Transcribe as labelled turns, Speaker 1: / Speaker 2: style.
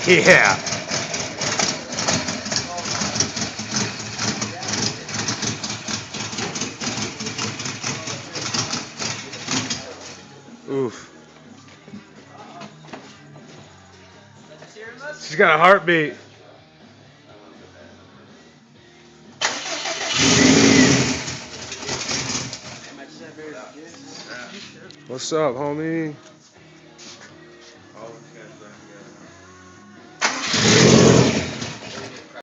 Speaker 1: Yeah. Oof. She's got a heartbeat. What's up, homie?